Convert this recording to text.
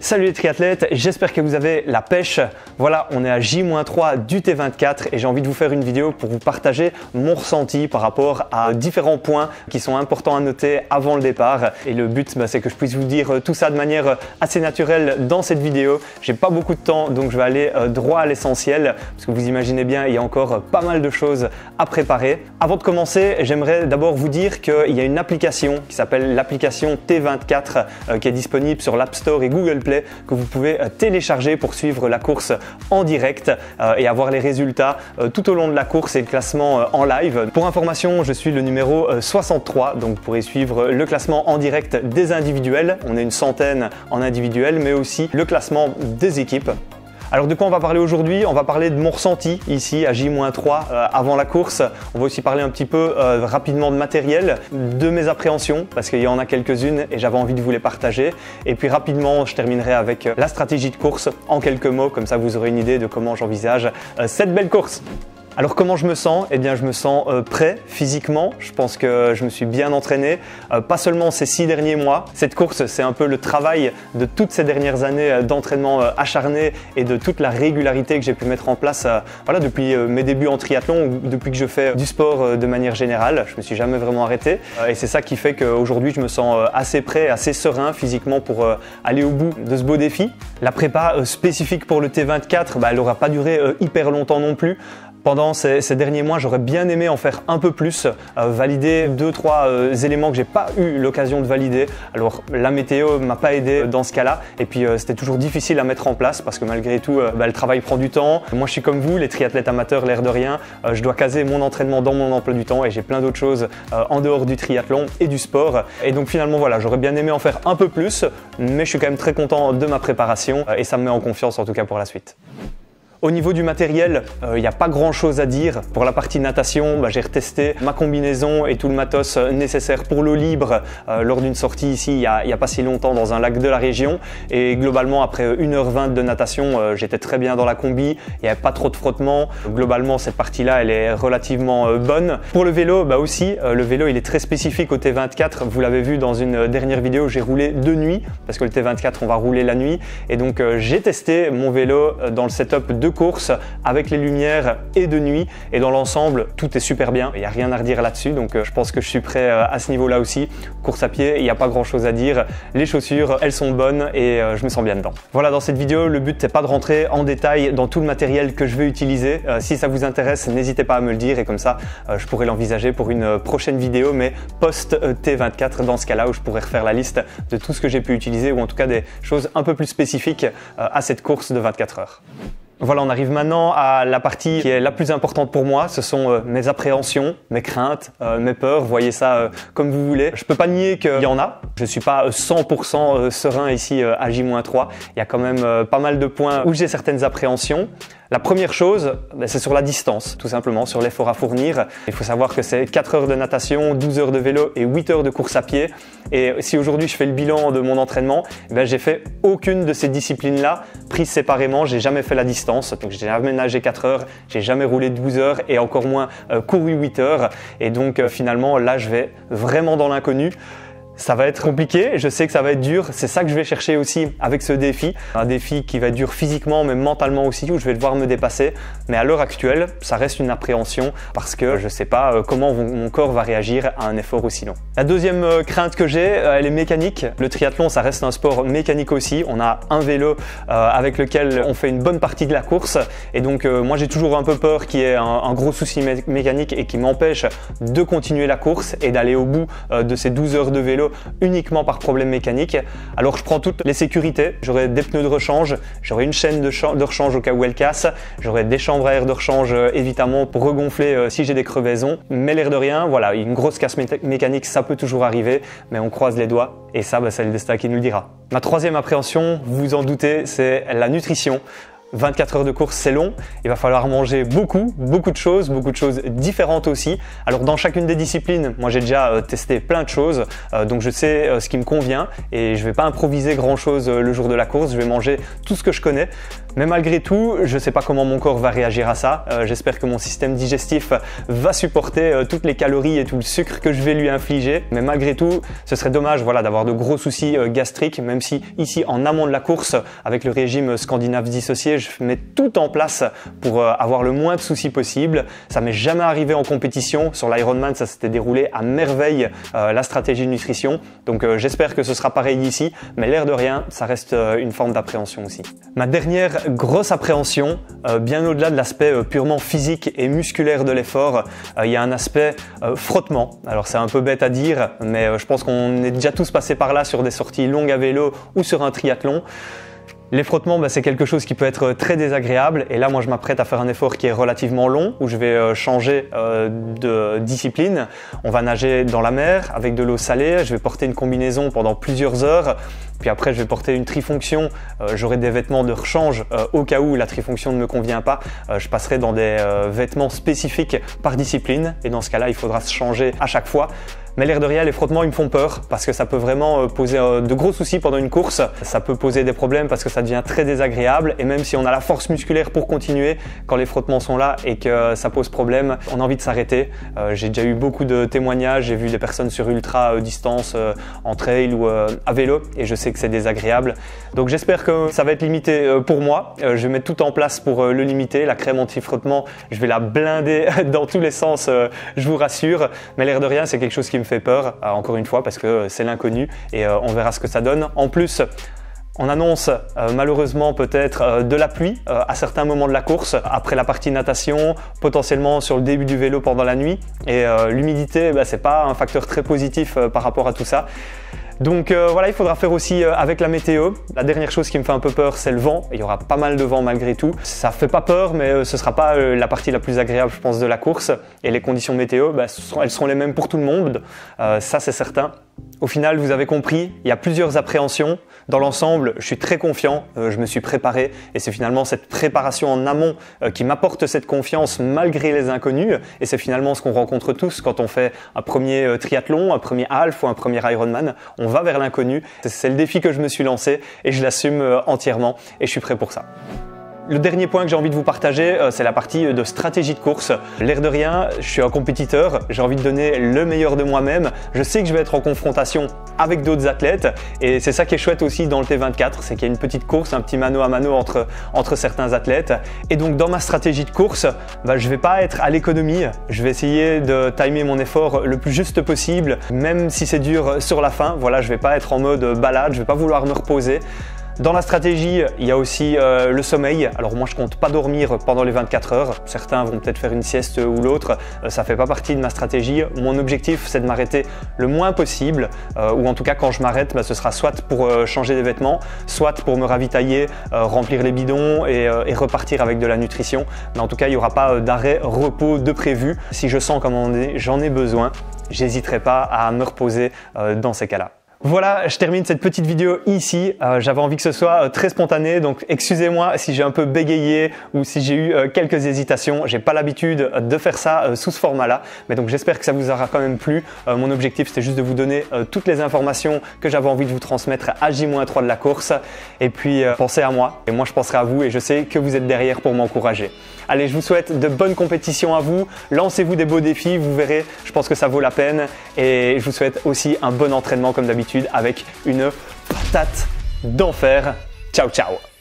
Salut les triathlètes, j'espère que vous avez la pêche. Voilà, on est à J-3 du T24 et j'ai envie de vous faire une vidéo pour vous partager mon ressenti par rapport à différents points qui sont importants à noter avant le départ. Et le but, c'est que je puisse vous dire tout ça de manière assez naturelle dans cette vidéo. J'ai pas beaucoup de temps, donc je vais aller droit à l'essentiel parce que vous imaginez bien, il y a encore pas mal de choses à préparer. Avant de commencer, j'aimerais d'abord vous dire qu'il y a une application qui s'appelle l'application T24 qui est disponible sur l'App Store et Google Play, que vous pouvez télécharger pour suivre la course en direct et avoir les résultats tout au long de la course et le classement en live. Pour information, je suis le numéro 63, donc vous pourrez suivre le classement en direct des individuels. On est une centaine en individuel, mais aussi le classement des équipes. Alors de quoi on va parler aujourd'hui? On va parler de mon ressenti ici à J-3 avant la course. On va aussi parler un petit peu rapidement de matériel, de mes appréhensions parce qu'il y en a quelques-unes et j'avais envie de vous les partager. Et puis rapidement, je terminerai avec la stratégie de course en quelques mots, comme ça vous aurez une idée de comment j'envisage cette belle course. Alors comment je me sens? Eh bien je me sens prêt physiquement, je pense que je me suis bien entraîné, pas seulement ces 6 derniers mois. Cette course c'est un peu le travail de toutes ces dernières années d'entraînement acharné et de toute la régularité que j'ai pu mettre en place depuis mes débuts en triathlon ou depuis que je fais du sport de manière générale. Je me suis jamais vraiment arrêté et c'est ça qui fait qu'aujourd'hui je me sens assez prêt, assez serein physiquement pour aller au bout de ce beau défi. La prépa spécifique pour le T24, elle n'aura pas duré hyper longtemps non plus. Pendant ces derniers mois, j'aurais bien aimé en faire un peu plus, valider 2-3 éléments que j'ai pas eu l'occasion de valider. Alors la météo m'a pas aidé dans ce cas-là et puis c'était toujours difficile à mettre en place parce que malgré tout, le travail prend du temps. Moi je suis comme vous, les triathlètes amateurs, l'air de rien, je dois caser mon entraînement dans mon emploi du temps et j'ai plein d'autres choses en dehors du triathlon et du sport. Et donc finalement voilà, j'aurais bien aimé en faire un peu plus, mais je suis quand même très content de ma préparation et ça me met en confiance en tout cas pour la suite. Au niveau du matériel, il n'y a pas grand chose à dire. Pour la partie natation, j'ai retesté ma combinaison et tout le matos nécessaire pour l'eau libre lors d'une sortie ici il y a pas si longtemps dans un lac de la région. Et globalement, après 1h20 de natation, j'étais très bien dans la combi. Il n'y avait pas trop de frottement. Globalement, cette partie-là, elle est relativement bonne. Pour le vélo, aussi, le vélo, il est très spécifique au T24. Vous l'avez vu dans une dernière vidéo, j'ai roulé de nuit parce que le T24, on va rouler la nuit. Et donc, j'ai testé mon vélo dans le setup de course avec les lumières et de nuit et dans l'ensemble tout est super bien, il n'y a rien à redire là-dessus, donc je pense que je suis prêt à ce niveau là aussi. Course à pied, il n'y a pas grand chose à dire, les chaussures elles sont bonnes et je me sens bien dedans. Voilà, dans cette vidéo le but c'est pas de rentrer en détail dans tout le matériel que je vais utiliser. Si ça vous intéresse, n'hésitez pas à me le dire et comme ça je pourrais l'envisager pour une prochaine vidéo, mais post T24 dans ce cas là où je pourrais refaire la liste de tout ce que j'ai pu utiliser ou en tout cas des choses un peu plus spécifiques à cette course de 24 heures. Voilà, on arrive maintenant à la partie qui est la plus importante pour moi. Ce sont mes appréhensions, mes craintes, mes peurs. Voyez ça comme vous voulez. Je peux pas nier qu'il y en a. Je suis pas 100% serein ici à J-3. Il y a quand même pas mal de points où j'ai certaines appréhensions. La première chose, c'est sur la distance, tout simplement, sur l'effort à fournir. Il faut savoir que c'est 4 heures de natation, 12 heures de vélo et 8 heures de course à pied. Et si aujourd'hui je fais le bilan de mon entraînement, j'ai fait aucune de ces disciplines-là prises séparément. J'ai jamais fait la distance, donc j'ai jamais nagé 4 heures, j'ai jamais roulé 12 heures et encore moins couru 8 heures. Et donc finalement, là, je vais vraiment dans l'inconnu. Ça va être compliqué, je sais que ça va être dur, c'est ça que je vais chercher aussi avec ce défi. Un défi qui va être dur physiquement mais mentalement aussi, où je vais devoir me dépasser. Mais à l'heure actuelle, ça reste une appréhension parce que je ne sais pas comment mon corps va réagir à un effort aussi long. La deuxième crainte que j'ai, elle est mécanique. Le triathlon, ça reste un sport mécanique aussi. On a un vélo avec lequel on fait une bonne partie de la course. Et donc moi j'ai toujours un peu peur qu'il y ait un gros souci mécanique et qui m'empêche de continuer la course et d'aller au bout de ces 12 heures de vélo uniquement par problème mécanique. Alors je prends toutes les sécurités, j'aurai des pneus de rechange, j'aurai une chaîne de rechange au cas où elle casse, j'aurai des chambres à air de rechange évidemment pour regonfler si j'ai des crevaisons, mais l'air de rien, voilà, une grosse casse mécanique ça peut toujours arriver, mais on croise les doigts et ça c'est le destin qui nous le dira. Ma troisième appréhension, vous vous en doutez, c'est la nutrition. 24 heures de course, c'est long. Il va falloir manger beaucoup de choses différentes aussi. Alors dans chacune des disciplines, moi j'ai déjà testé plein de choses, donc je sais ce qui me convient et je vais pas improviser grand chose le jour de la course. Je vais manger tout ce que je connais. Mais malgré tout, je ne sais pas comment mon corps va réagir à ça. J'espère que mon système digestif va supporter toutes les calories et tout le sucre que je vais lui infliger. Mais malgré tout, ce serait dommage voilà, d'avoir de gros soucis gastriques, même si ici en amont de la course, avec le régime scandinave dissocié, je mets tout en place pour avoir le moins de soucis possible. Ça m'est jamais arrivé en compétition. Sur l'Ironman, ça s'était déroulé à merveille la stratégie de nutrition. Donc j'espère que ce sera pareil ici. Mais l'air de rien, ça reste une forme d'appréhension aussi. Ma dernière grosse appréhension, bien au-delà de l'aspect purement physique et musculaire de l'effort, il y a un aspect frottement. Alors c'est un peu bête à dire, mais je pense qu'on est déjà tous passés par là sur des sorties longues à vélo ou sur un triathlon. Les frottements, c'est quelque chose qui peut être très désagréable et là moi je m'apprête à faire un effort qui est relativement long où je vais changer de discipline. On va nager dans la mer avec de l'eau salée, je vais porter une combinaison pendant plusieurs heures, puis après je vais porter une trifonction, j'aurai des vêtements de rechange au cas où la trifonction ne me convient pas, je passerai dans des vêtements spécifiques par discipline et dans ce cas-là il faudra se changer à chaque fois. Mais l'air de rien, les frottements, ils me font peur parce que ça peut vraiment poser de gros soucis pendant une course. Ça peut poser des problèmes parce que ça devient très désagréable et même si on a la force musculaire pour continuer, quand les frottements sont là et que ça pose problème, on a envie de s'arrêter. J'ai déjà eu beaucoup de témoignages, j'ai vu des personnes sur ultra distance, en trail ou à vélo et je sais que c'est désagréable. Donc j'espère que ça va être limité pour moi. Je vais mettre tout en place pour le limiter. La crème anti-frottement, je vais la blinder dans tous les sens, je vous rassure. Mais l'air de rien, c'est quelque chose qui me fait peur, encore une fois, parce que c'est l'inconnu et on verra ce que ça donne. En plus, on annonce malheureusement peut-être de la pluie à certains moments de la course, après la partie natation, potentiellement sur le début du vélo pendant la nuit. Et l'humidité, c'est pas un facteur très positif par rapport à tout ça. Donc voilà, il faudra faire aussi avec la météo. La dernière chose qui me fait un peu peur, c'est le vent. Il y aura pas mal de vent malgré tout. Ça fait pas peur, mais ce sera pas la partie la plus agréable, je pense, de la course. Et les conditions météo, elles seront les mêmes pour tout le monde. Ça, c'est certain. Au final, vous avez compris, il y a plusieurs appréhensions. Dans l'ensemble, je suis très confiant, je me suis préparé et c'est finalement cette préparation en amont qui m'apporte cette confiance malgré les inconnus et c'est finalement ce qu'on rencontre tous quand on fait un premier triathlon, un premier half ou un premier Ironman. On va vers l'inconnu, c'est le défi que je me suis lancé et je l'assume entièrement et je suis prêt pour ça. Le dernier point que j'ai envie de vous partager, c'est la partie de stratégie de course. L'air de rien, je suis un compétiteur, j'ai envie de donner le meilleur de moi-même. Je sais que je vais être en confrontation avec d'autres athlètes et c'est ça qui est chouette aussi dans le T24, c'est qu'il y a une petite course, un petit mano à mano entre certains athlètes. Et donc dans ma stratégie de course, je vais pas être à l'économie, je vais essayer de timer mon effort le plus juste possible, même si c'est dur sur la fin. Voilà, je vais pas être en mode balade, je vais pas vouloir me reposer. Dans la stratégie, il y a aussi le sommeil. Alors moi, je compte pas dormir pendant les 24 heures. Certains vont peut-être faire une sieste ou l'autre. Ça fait pas partie de ma stratégie. Mon objectif, c'est de m'arrêter le moins possible. Ou en tout cas, quand je m'arrête, ce sera soit pour changer des vêtements, soit pour me ravitailler, remplir les bidons et repartir avec de la nutrition. Mais en tout cas, il n'y aura pas d'arrêt repos de prévu. Si je sens comme j'en ai besoin, j'hésiterai pas à me reposer dans ces cas-là. Voilà, je termine cette petite vidéo ici. J'avais envie que ce soit très spontané, donc excusez-moi si j'ai un peu bégayé ou si j'ai eu quelques hésitations. J'ai pas l'habitude de faire ça sous ce format-là, mais donc j'espère que ça vous aura quand même plu. Mon objectif, c'était juste de vous donner toutes les informations que j'avais envie de vous transmettre à J-3 de la course. Et puis, pensez à moi, et moi je penserai à vous, et je sais que vous êtes derrière pour m'encourager. Allez, je vous souhaite de bonnes compétitions à vous. Lancez-vous des beaux défis, vous verrez, je pense que ça vaut la peine. Et je vous souhaite aussi un bon entraînement comme d'habitude avec une patate d'enfer. Ciao, ciao!